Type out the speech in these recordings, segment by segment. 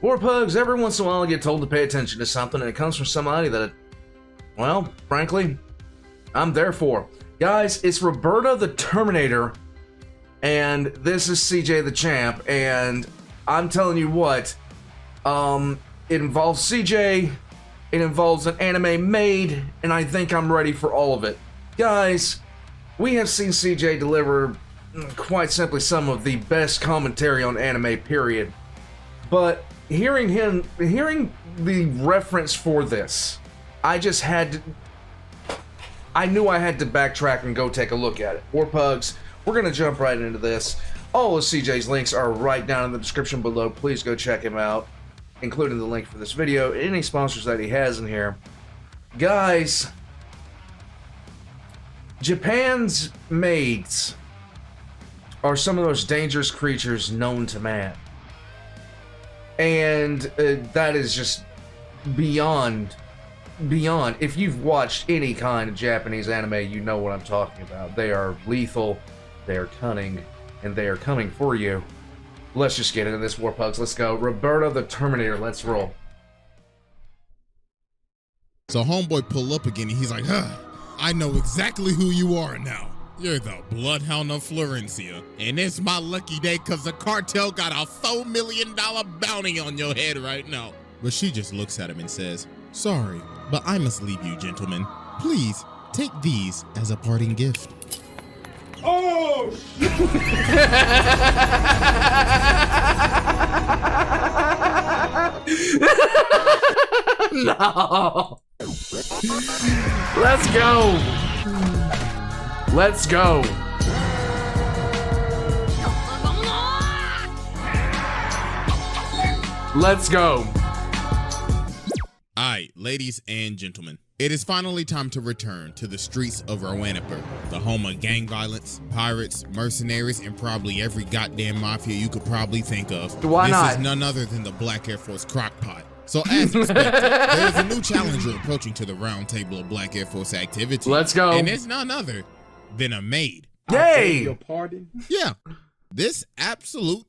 War Pugs, every once in a while I get told to pay attention to something, and it comes from somebody that, well, frankly, I'm there for. Guys, it's Roberta the Terminator, and this is CJ the Champ, and I'm telling you what, it involves CJ, it involves an anime maid, and I think I'm ready for all of it. Guys, we have seen CJ deliver, quite simply, some of the best commentary on anime, period. But hearing the reference for this, I knew I had to backtrack and go take a look at it. War Pugs, we're gonna jump right into this. All of CJ's links are right down in the description below. Please go check him out, including the link for this video, any sponsors that he has in here. Guys, Japan's maids are some of the most dangerous creatures known to man. And that is just beyond. If you've watched any kind of Japanese anime, you know what I'm talking about. They are lethal, they are cunning, and they are coming for you. Let's just get into this, War Pugs. Let's go. Roberta the Terminator, let's roll. So homeboy pull up again and he's like, I know exactly who you are now. You're the Bloodhound of Florencia. And it's my lucky day because the cartel got a $4 million bounty on your head right now. But she just looks at him and says, sorry, but I must leave you, gentlemen. Please take these as a parting gift. Oh, shit! No! Let's go! Let's go! Let's go! Alright, ladies and gentlemen, it is finally time to return to the streets of Rowanipur, the home of gang violence, pirates, mercenaries, and probably every goddamn mafia you could probably think of. Why not? This is none other than the Black Air Force crockpot. So as expected, there is a new challenger approaching to the round table of Black Air Force activity. Let's go. And it's none other than a maid. Yay! I beg your pardon? Yeah, this absolute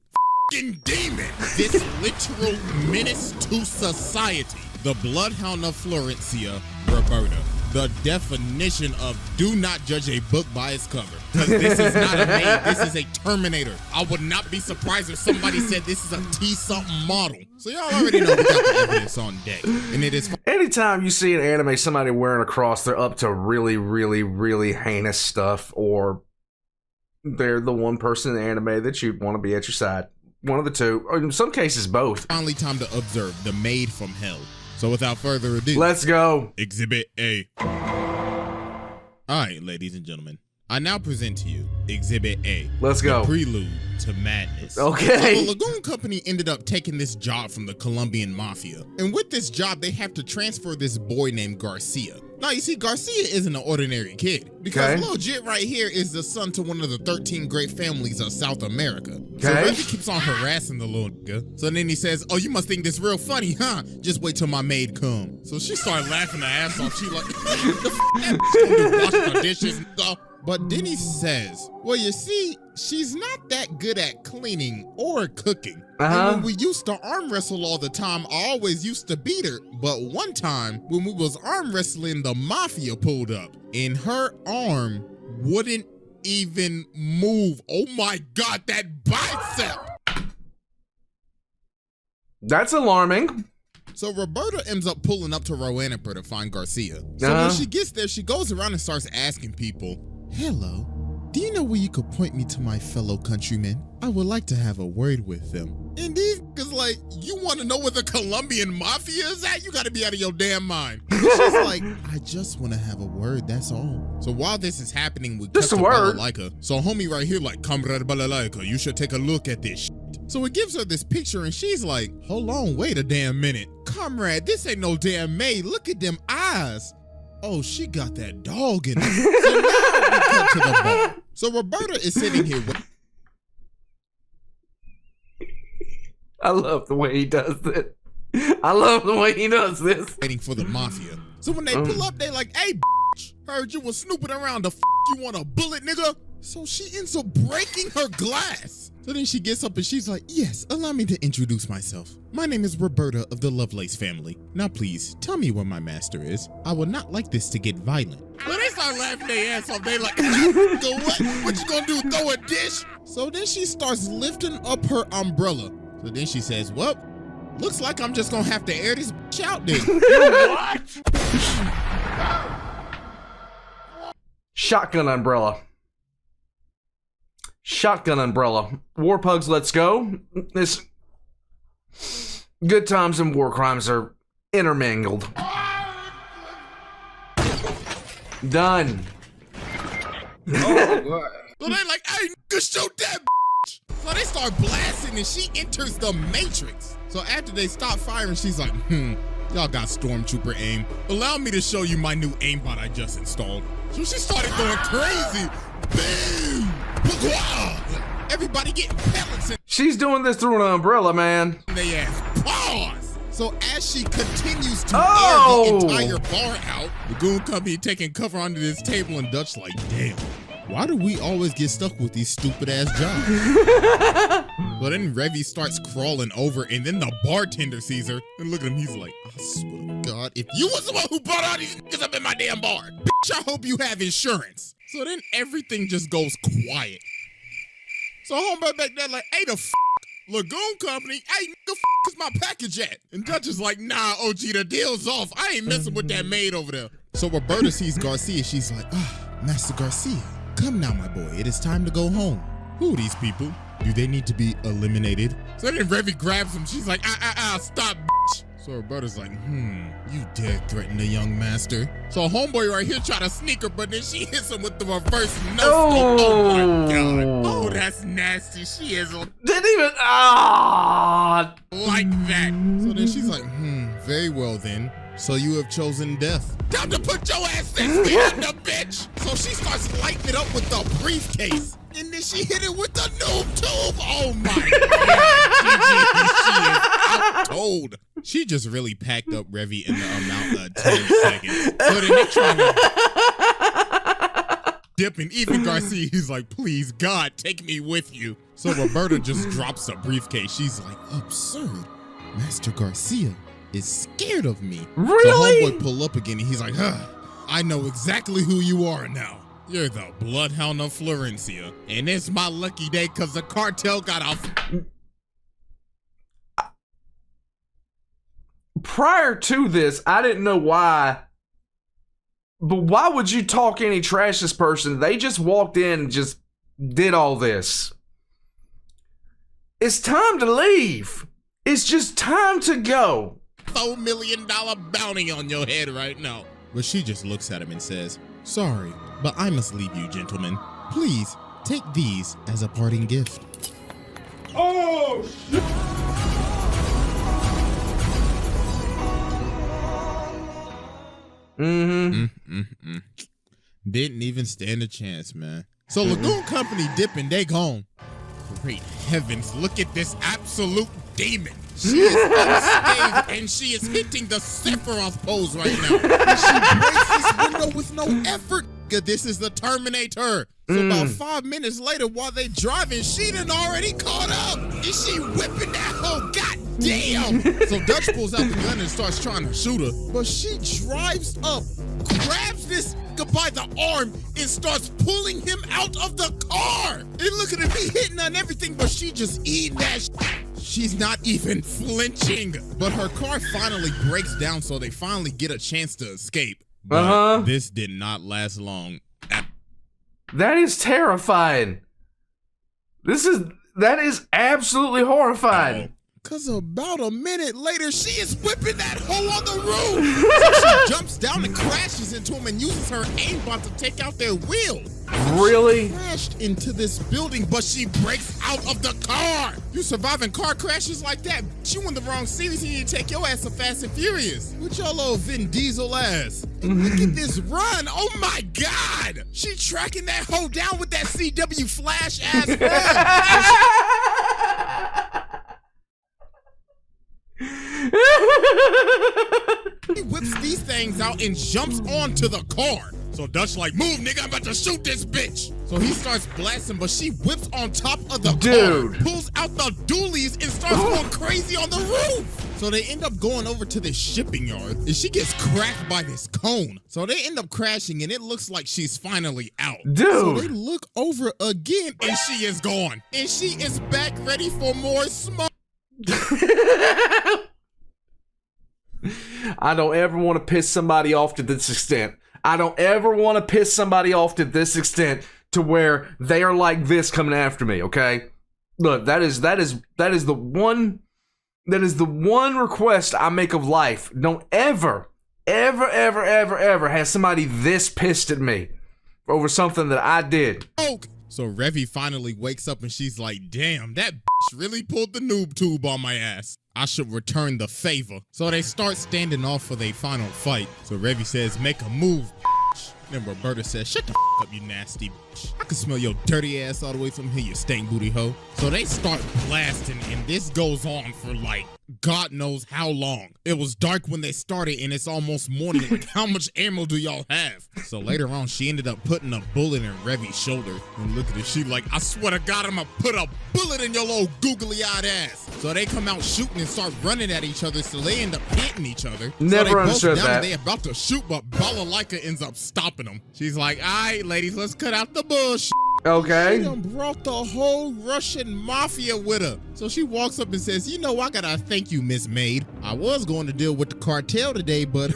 f***ing demon, this literal menace to society, the Bloodhound of Florencia, Roberta. The definition of do not judge a book by its cover. Because this is not a maid, this is a Terminator. I would not be surprised if somebody said this is a T-something model. So y'all already know we got the evidence on deck. And it is Anytime you see an anime, somebody wearing a cross, they're up to really, really, really heinous stuff, or they're the one person in the anime that you want to be at your side. One of the two, or in some cases both. finally time to observe the maid from hell. So without further ado, Let's go. Exhibit A. Alright, ladies and gentlemen, I now present to you Exhibit A. Let's go. The prelude to madness. Okay. So the Lagoon Company ended up taking this job from the Colombian Mafia. And with this job, they have to transfer this boy named Garcia. Now, you see, Garcia isn't an ordinary kid. Because Okay. Lil Jit right here is the son to one of the 13 great families of South America. So Okay. Reggie keeps on harassing the little nigga. So then he says, oh, you must think this real funny, huh? Just wait till my maid come. So she started laughing her ass off. She like, the f that bitch gonna do washing her dishes, nigga. But then he says, well, you see, she's not that good at cleaning or cooking. And when we used to arm wrestle all the time, I always used to beat her. But one time, when we was arm wrestling, the mafia pulled up and her arm wouldn't even move. Oh my God, that bicep. That's alarming. So Roberta ends up pulling up to Rowanipur to find Garcia. So when she gets there, she goes around and starts asking people, hello, do you know where you could point me to my fellow countrymen? I would like to have a word with them. And these niggas like, you want to know where the Colombian Mafia is at? You got to be out of your damn mind. And she's like, I just want to have a word, that's all. So while this is happening, we Just cut a to word. Balalaika. So homie right here like, Comrade Balalaika, you should take a look at this shit. So it gives her this picture and she's like, hold on, wait a damn minute. Comrade, this ain't no damn maid. Look at them eyes. Oh, she got that dog in her. So now we cut to the bar. So Roberta is sitting here I love the way he does it. I love the way he does this. waiting for the mafia. So when they pull up, they like, hey, bitch, heard you was snooping around. The f you want a bullet, nigga? So she ends up breaking her glass. So then she gets up and she's like, yes, allow me to introduce myself. My name is Roberta of the Lovelace family. Now please, tell me where my master is. I would not like this to get violent. Well, they start laughing their ass off. They like, go what? What you gonna do, throw a dish? So then she starts lifting up her umbrella. So then she says, well, looks like I'm just gonna have to air this bitch out then. What? Shotgun umbrella. Shotgun umbrella. War pugs, let's go. This good times and war crimes are intermingled. Done. Oh, God. So they like, hey, nigga, shoot that bitch. So they start blasting and she enters the Matrix. So after they stop firing, she's like, y'all got stormtrooper aim. Allow me to show you my new aimbot I just installed. So she started going crazy. Boom! Everybody getting pellets in She's doing this through an umbrella, man. their ass. Pause! So as she continues to Oh! air the entire bar out, the goon company taking cover under this table and Dutch like, damn, why do we always get stuck with these stupid ass jobs? But then Revy starts crawling over and then the bartender sees her and look at him, he's like, I swear to God, if you was the one who brought all these niggas up in my damn bar, bitch, I hope you have insurance. So then everything just goes quiet. So homeboy back there like, hey, the Lagoon Company, hey, the is my package at? And Dutch is like, nah, OG, the deal's off. I ain't messing with that maid over there. So Roberta sees Garcia. She's like, Master Garcia, come now, my boy. It is time to go home. Who are these people? Do they need to be eliminated? So then Revy grabs him. She's like, stop, bitch. So Roberta's like, you dare threaten the young master? So homeboy right here try to sneak her, but then she hits him with the reverse no-scope. Oh my God. Oh, that's nasty. She is Didn't even, like that. So then she's like, very well then. So you have chosen death. Time to put your ass in the bitch. So she starts lighting it up with the briefcase. And then she hit it with the noob tube. Oh my God. She is out cold. She just really packed up Revy in the amount of 10 seconds. So then they trying to dip, and even Garcia, he's like, please, God, take me with you. So Roberta just drops the briefcase. She's like, absurd. Master Garcia is scared of me. Really? So homeboy pull up again, and he's like, I know exactly who you are now. You're the Bloodhound of Florencia. And it's my lucky day because the cartel got off. Prior to this, I didn't know why. But why would you talk any trash to this person? They just walked in and just did all this. It's time to leave. It's just time to go. $4 million bounty on your head right now. But she just looks at him and says, sorry, but I must leave you, gentlemen. Please take these as a parting gift. Oh, shit. Didn't even stand a chance, man. So Lagoon Company dipping, they gone. Great heavens, look at this absolute demon. She is unscathed and she is hitting the Sephiroth pose right now. And she breaks this window with no effort. This is the Terminator. So about 5 minutes later, while they driving, she done already caught up. And she whipping that hoe, goddamn. So Dutch pulls out the gun and starts trying to shoot her. But she drives up, grabs this by the arm, and starts pulling him out of the car. And look at him, he hitting on everything, but she just eating that She's not even flinching. But her car finally breaks down, so they finally get a chance to escape. But this did not last long. That is terrifying. That is absolutely horrifying. Cause about a minute later, she is whipping that hoe on the roof. So she jumps down and crashes into him and uses her aimbot to take out their wheel. Really? She crashed into this building, but she breaks out of the car. You surviving car crashes like that? You in the wrong series, you need to take your ass to Fast and Furious. With your little Vin Diesel ass. And look at this run. Oh my God. She tracking that hoe down with that CW Flash ass run. He whips these things out and jumps onto the car. So Dutch like, move, nigga, I'm about to shoot this bitch. So he starts blasting, but she whips on top of the Dude. car, pulls out the dualies, and starts going crazy on the roof. So they end up going over to this shipping yard, and she gets cracked by this cone. So they end up crashing, and it looks like she's finally out. Dude. So they look over again, and she is gone. And she is back ready for more smoke. I don't ever want to piss somebody off to this extent. I don't ever want to piss somebody off to this extent to where they are like this coming after me, okay? Look, that is the one request I make of life. Don't ever have somebody this pissed at me over something that I did. So Revy finally wakes up and she's like, damn, that bitch really pulled the noob tube on my ass. I should return the favor. So they start standing off for their final fight. So Revy says, make a move, bitch. Then Roberta says, shut the up, you nasty bitch. I can smell your dirty ass all the way from here, you stank booty hoe. So they start blasting, and this goes on for like God knows how long. It was dark when they started, and it's almost morning. Like, how much ammo do y'all have? So later on, she ended up putting a bullet in Revy's shoulder. And look at her, she like, I swear to God, I'm gonna put a bullet in your little googly-eyed ass. So they come out shooting and start running at each other, so they end up hitting each other. Never understood that. They about to shoot, but Balalaika ends up stopping them. She's like, all right, ladies, let's cut out the bullshit. Okay. She done brought the whole Russian mafia with her. So she walks up and says, you know, I gotta thank you, Miss Maid. I was going to deal with the cartel today, but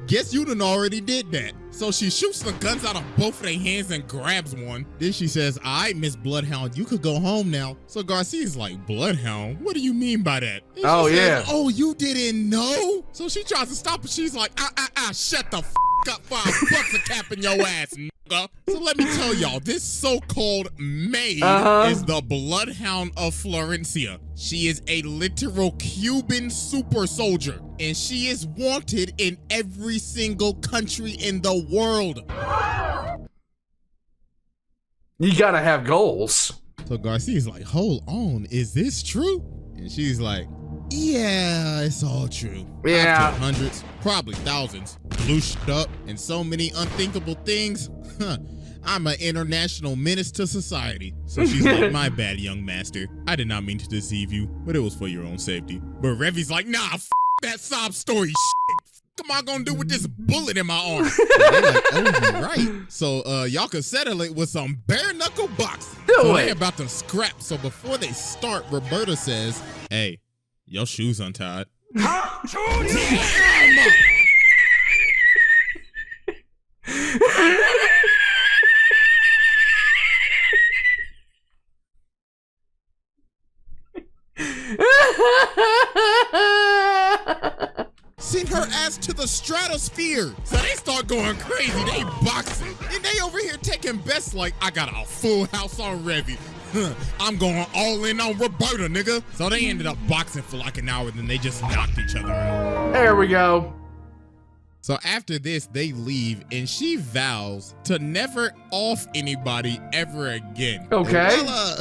guess you done already did that. So she shoots the guns out of both of their hands and grabs one. Then she says, all right, Miss Bloodhound, you could go home now. So Garcia's like, Bloodhound? What do you mean by that? And Oh, she yeah. says, oh, you didn't know? So she tries to stop, but she's like, shut the up $5 a cap in your ass, nigga. So let me tell y'all, this so-called maid is the Bloodhound of Florencia. She is a literal Cuban super soldier, and she is wanted in every single country in the world. You gotta have goals. So Garcia's like, hold on, is this true? And she's like, yeah, it's all true. Yeah. I've killed hundreds, probably thousands, blushed up, and so many unthinkable things. I'm an international menace to society. So she's like, my bad, young master. I did not mean to deceive you, but it was for your own safety. But Revy's like, nah, that sob story shit. What am I gonna do with this bullet in my arm? They're like, oh, you're right. So y'all can settle it with some bare knuckle boxing. So they about to scrap. So before they start, Roberta says, hey, your shoes untied. Send her ass to the stratosphere. So they start going crazy. They boxing. And they over here taking bets like, I got a full house on Revy. I'm going all in on Roberta, nigga. So they ended up boxing for like an hour, then they just knocked each other out. There we go. So after this, they leave, and she vows to never off anybody ever again. Okay. Well,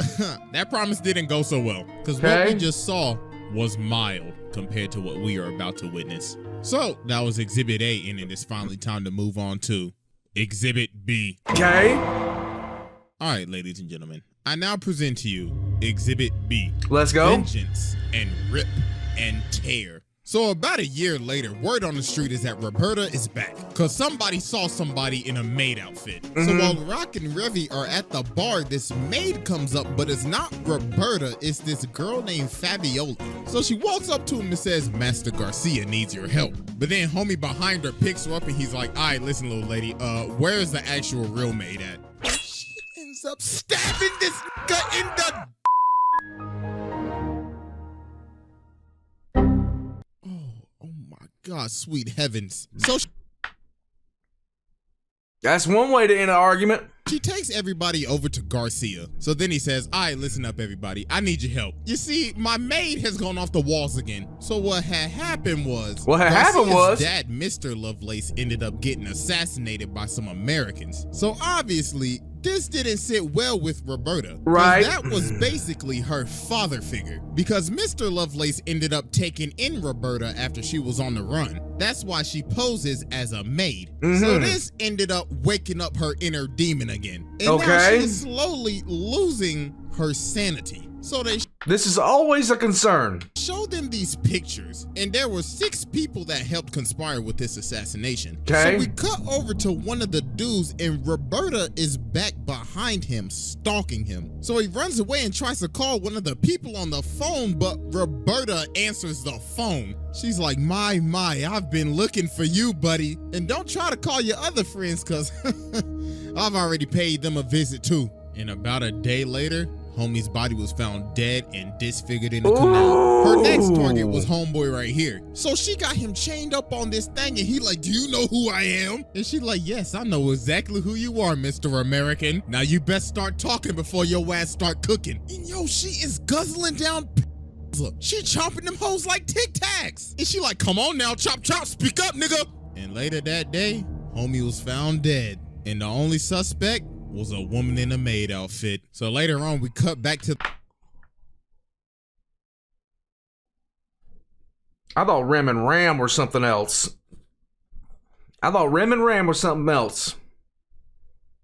that promise didn't go so well, because what we just saw was mild compared to what we are about to witness. So that was Exhibit A, and it is finally time to move on to Exhibit B. Okay. All right, ladies and gentlemen, I now present to you Exhibit B. Let's go. Vengeance and Rip and Tear. So about a year later, word on the street is that Roberta is back, because somebody saw somebody in a maid outfit. So while Rock and Revy are at the bar, this maid comes up, but it's not Roberta, it's this girl named Fabiola. So she walks up to him and says, Master Garcia needs your help. But then homie behind her picks her up and he's like, all right, listen, little lady, where is the actual real maid at? She ends up stabbing this nigga in the God, sweet heavens. So That's one way to end an argument. she takes everybody over to Garcia. So then he says, all right, listen up, everybody. I need your help. You see, my maid has gone off the walls again. So what had happened was... Garcia's dad, Mr. Lovelace, ended up getting assassinated by some Americans. So obviously, this didn't sit well with Roberta. Right. That was basically her father figure. Because Mr. Lovelace ended up taking in Roberta after she was on the run. That's why she poses as a maid. So this ended up waking up her inner demon again. And now she is slowly losing her sanity. So this is always a concern. Showed them these pictures, and there were 6 people that helped conspire with this assassination. Okay. So we cut over to one of the dudes, and Roberta is back behind him, stalking him. So he runs away and tries to call one of the people on the phone, but Roberta answers the phone. She's like, my, I've been looking for you, buddy. And don't try to call your other friends, because I've already paid them a visit too. And about a day later, homie's body was found dead and disfigured in the canal. Her next target was homeboy right here. So she got him chained up on this thing, and he like, do you know who I am? And she like, yes, I know exactly who you are, Mr. American. Now you best start talking before your ass start cooking. And yo, she is guzzling down. She chomping them hoes like Tic Tacs. And she like, come on now, chop, speak up, nigga. And later that day, homie was found dead. And the only suspect was a woman in a maid outfit. So later on, we cut back to... I thought Rem and Ram were something else.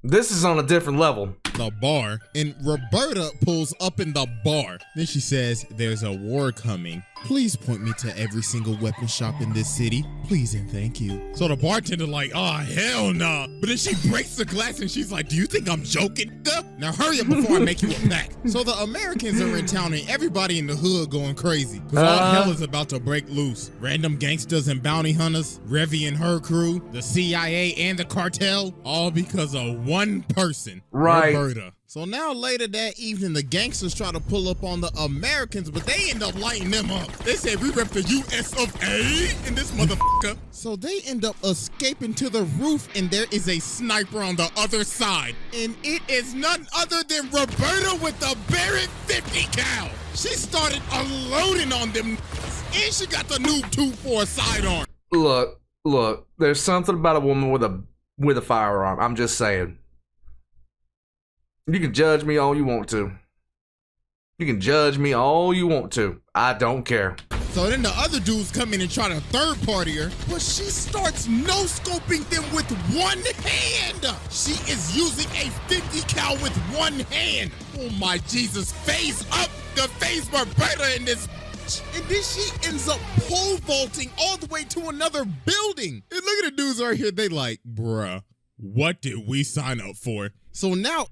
This is on a different level. The bar, and Roberta pulls up in the bar. Then she says, there's a war coming. Please point me to every single weapon shop in this city. Please and thank you. So the bartender like, oh, hell nah. But then she breaks the glass and she's like, do you think I'm joking? Now hurry up before I make you a pack. So the Americans are in town and everybody in the hood going crazy. Because all hell is about to break loose. Random gangsters and bounty hunters, Revy and her crew, the CIA and the cartel, all because of one person, right? Roberta. So now later that evening, the gangsters try to pull up on the Americans, but they end up lighting them up. They say, we rep the US of A in this motherfucker. So they end up escaping to the roof, and there is a sniper on the other side. And it is none other than Roberta with the Barrett 50 cal. She started unloading on them, and she got the noob 2-4 sidearm. Look, there's something about a woman with a firearm. I'm just saying. You can judge me all you want to. I don't care. So then the other dudes come in and try to third party her, but she starts no-scoping them with one hand. She is using a 50 cal with one hand. Oh my Jesus, phase up the phase Roberta in this. And then she ends up pole vaulting all the way to another building. And look at the dudes right here. They like, bruh, what did we sign up for? So now,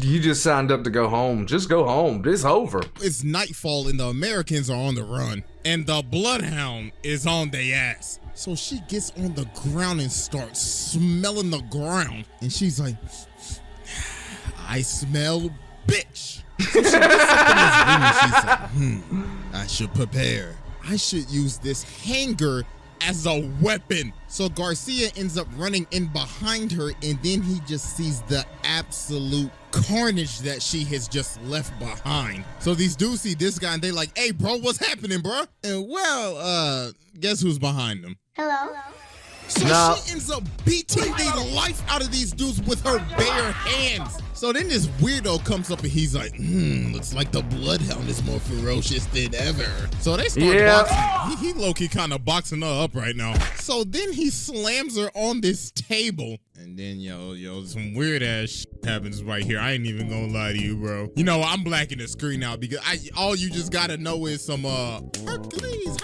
you just signed up to go home. Just go home. It's over. It's nightfall and the Americans are on the run. And the bloodhound is on their ass. So she gets on the ground and starts smelling the ground. And she's like, I smell bitch. So she gets up in this room and she's like, I should prepare. I should use this hanger as a weapon. So Garcia ends up running in behind her, and then he just sees the absolute carnage that she has just left behind. So these dudes see this guy and they like, hey bro, what's happening, bro? And well, guess who's behind them? Hello. So she ends up beating the life out of these dudes with her bare hands. So then this weirdo comes up and he's like, looks like the bloodhound is more ferocious than ever. So they start boxing. He low-key kind of boxing her up right now. So then he slams her on this table. And then, yo, some weird ass shit happens right here. I ain't even gonna lie to you, bro. You know, I'm blacking the screen out because all you just gotta know is some, Hercules.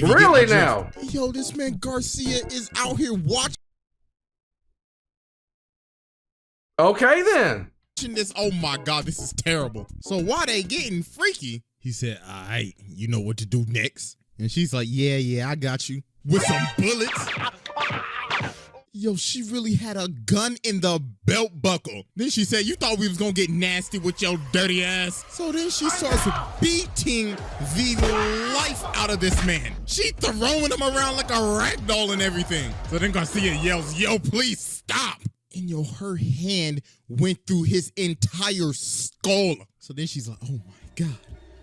Really now? Yo, this man Garcia is out here watching then. This. Oh my God, this is terrible. So while they getting freaky, he said, all right, you know what to do next. And she's like, yeah, I got you. With some bullets. Yo, she really had a gun in the belt buckle. Then she said, you thought we was gonna get nasty with your dirty ass? So then she starts beating the life out of this man. She throwing him around like a rag doll and everything. So then Garcia yells, yo, please stop. And yo, her hand went through his entire skull. So then she's like,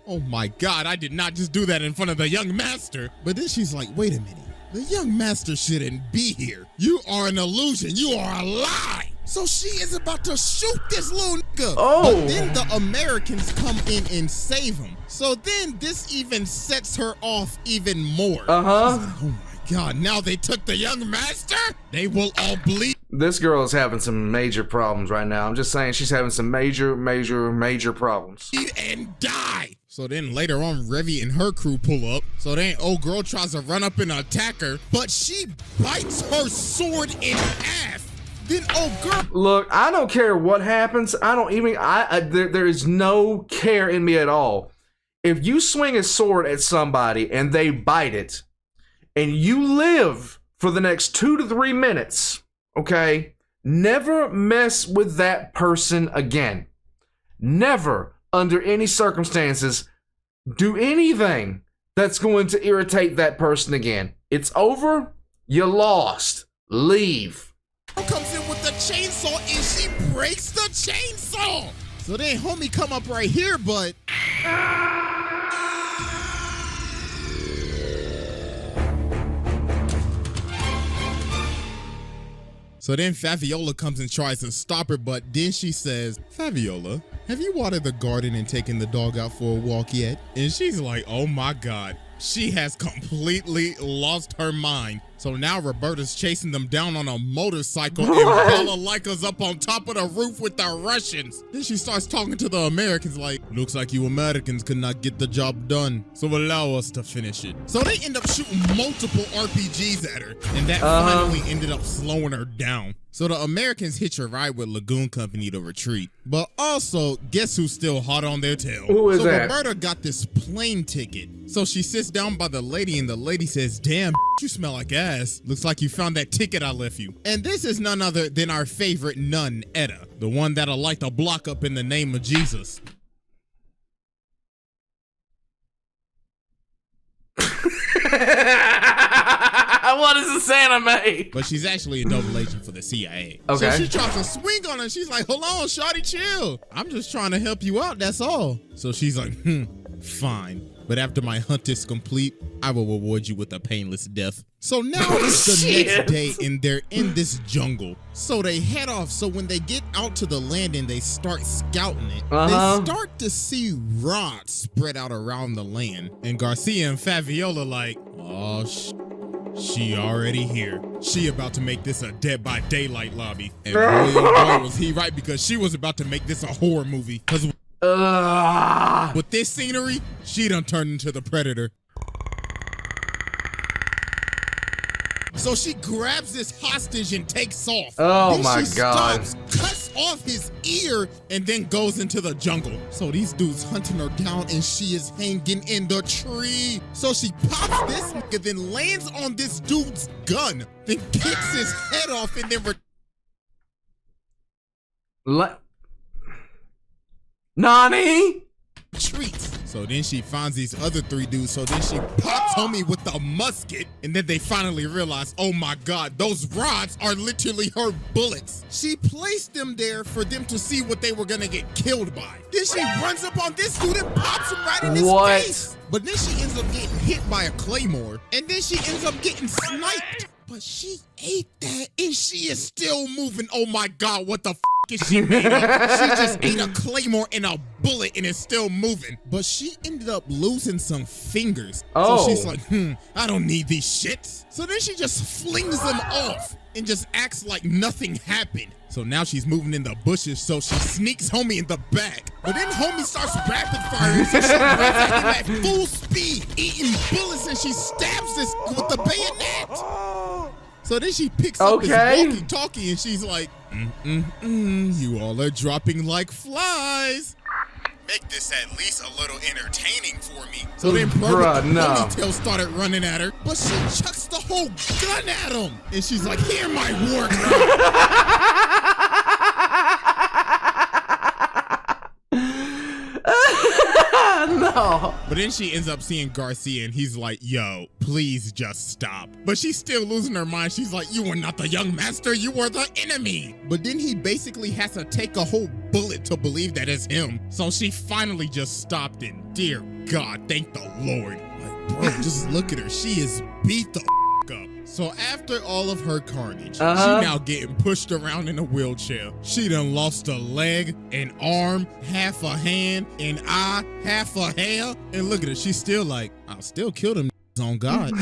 oh my God, I did not just do that in front of the young master. But then she's like, wait a minute. The young master shouldn't be here. You are an illusion. You are a lie. So she is about to shoot this little nigga. Oh. But then the Americans come in and save him. So then this even sets her off even more. Uh-huh. She's like, oh my God, now they took the young master? They will all bleed. This girl is having some major problems right now. I'm just saying she's having some major problems. And die. So then later on, Revy and her crew pull up. So then old girl tries to run up and attack her, but she bites her sword in half. Then old girl. Look, I don't care what happens. I don't even, there is no care in me at all. If you swing a sword at somebody and they bite it, and you live for the next 2 to 3 minutes, okay, never mess with that person again. Never, under any circumstances, do anything that's going to irritate that person again. It's over. You lost. Leave. Comes in with the chainsaw and she breaks the chainsaw. So then homie come up right here, but so then Faviola comes and tries to stop her, but then she says, Faviola, have you watered the garden and taken the dog out for a walk yet? And she's like, oh my God, she has completely lost her mind. So now Roberta's chasing them down on a motorcycle and Balalaika's up on top of the roof with the Russians. Then she starts talking to the Americans like, looks like you Americans could not get the job done, so allow us to finish it. So they end up shooting multiple RPGs at her, and that finally ended up slowing her down. So the Americans hitch a ride with Lagoon Company to retreat. But also, guess who's still hot on their tail? Who is that? Roberta got this plane ticket. So she sits down by the lady and the lady says, damn, you smell like ass. Looks like you found that ticket I left you. And this is none other than our favorite nun, Etta. The one that'll light the block up in the name of Jesus. What is this anime? But she's actually a double agent for the CIA. Okay. So she tries to swing on her. She's like, hold on, shawty, chill. I'm just trying to help you out, that's all. So she's like, fine. But after my hunt is complete, I will reward you with a painless death. So now it's the next day and they're in this jungle. So they head off. So when they get out to the landing, they start scouting it. They start to see rods spread out around the land. And Garcia and Faviola like, oh, she already here. She about to make this a Dead by Daylight lobby. And boy, was he right, because she was about to make this a horror movie. Because with this scenery, she done turned into the Predator. So she grabs this hostage and takes off. Oh then my she God. Stops, cuts off his ear, and then goes into the jungle. So these dudes hunting her down and she is hanging in the tree. So she pops this nigga, then lands on this dude's gun, then kicks his head off and then Nani? retreats. So then she finds these other 3 dudes. So then she pops homie with the musket. And then they finally realize, oh my God, those rods are literally her bullets. She placed them there for them to see what they were gonna get killed by. Then she runs up on this dude and pops him right in his face. But then she ends up getting hit by a claymore. And then she ends up getting sniped. But she ate that and she is still moving. Oh my God, what the f is she made of? She just ate a claymore and a bullet and is still moving. But she ended up losing some fingers. So she's like, I don't need these shits. So then she just flings them off and just acts like nothing happened. So now she's moving in the bushes, so she sneaks homie in the back. But then homie starts rapid firing, so she runs at him at full speed, eating bullets, and she stabs this with the bayonet. So then she picks up his walkie-talkie and she's like, you all are dropping like flies. Make this at least a little entertaining for me. So then Ponytail started running at her, but she chucks the whole gun at him. And she's like, here, my war No. But then she ends up seeing Garcia and he's like, yo, please just stop. But she's still losing her mind. She's like, you are not the young master, you are the enemy. But then he basically has to take a whole bullet to believe that it's him. So she finally just stopped and dear God, thank the Lord. Like, bro, just look at her. She is beat the up. So after all of her carnage, Uh-huh. she now getting pushed around in a wheelchair. She done lost a leg, an arm, half a hand, an eye, half a hair. And look at her, she's still like, I'll still kill them on God.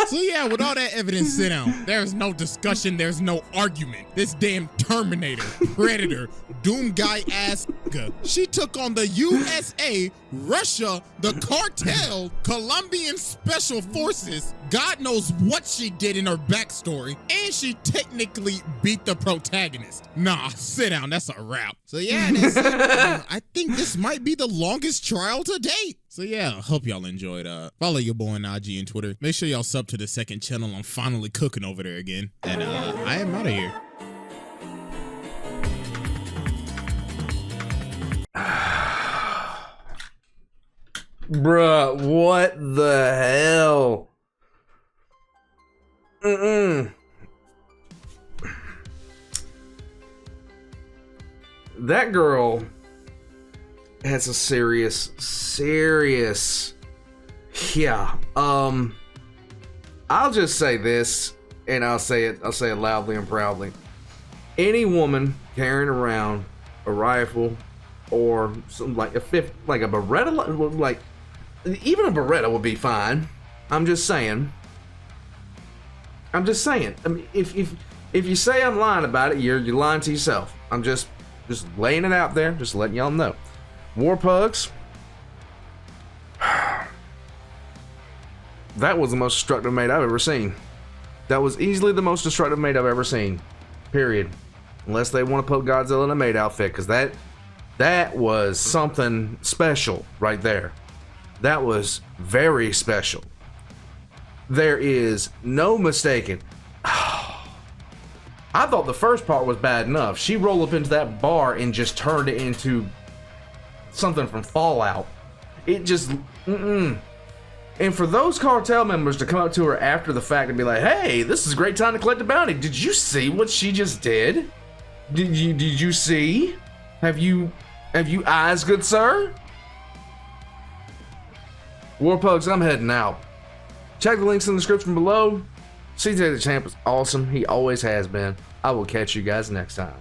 So yeah, with all that evidence sit down, there's no discussion, there's no argument. This damn Terminator, Predator, Doom guy ass nigga, she took on the USA, Russia, the cartel, Colombian special forces. God knows what she did in her backstory, and she technically beat the protagonist. Nah, sit down, that's a wrap. So yeah, that's it. I think this might be the longest trial to date. So yeah, hope y'all enjoyed. Follow your boy on IG and Twitter. Make sure y'all sub to the second channel. I'm finally cooking over there again. And I am out of here. Bruh, what the hell? That girl has a serious, yeah. I'll just say this, and I'll say it loudly and proudly. Any woman carrying around a rifle or something like a Beretta, like even a Beretta would be fine. I'm just saying. I mean, if you say I'm lying about it, you're lying to yourself. I'm just laying it out there, just letting y'all know. War pugs. That was the most destructive maid I've ever seen. That was easily the most destructive maid I've ever seen. Period. Unless they want to put Godzilla in a maid outfit, because that was something special right there. That was very special. There is no mistaking. I thought the first part was bad enough. She rolled up into that bar and just turned it into something from Fallout. It just, And for those cartel members to come up to her after the fact and be like, "Hey, this is a great time to collect a bounty. Did you see what she just did? Did you see? Have you eyes, good sir?" Warpugs, I'm heading out. Check the links in the description below. CJ the Champ is awesome. He always has been. I will catch you guys next time.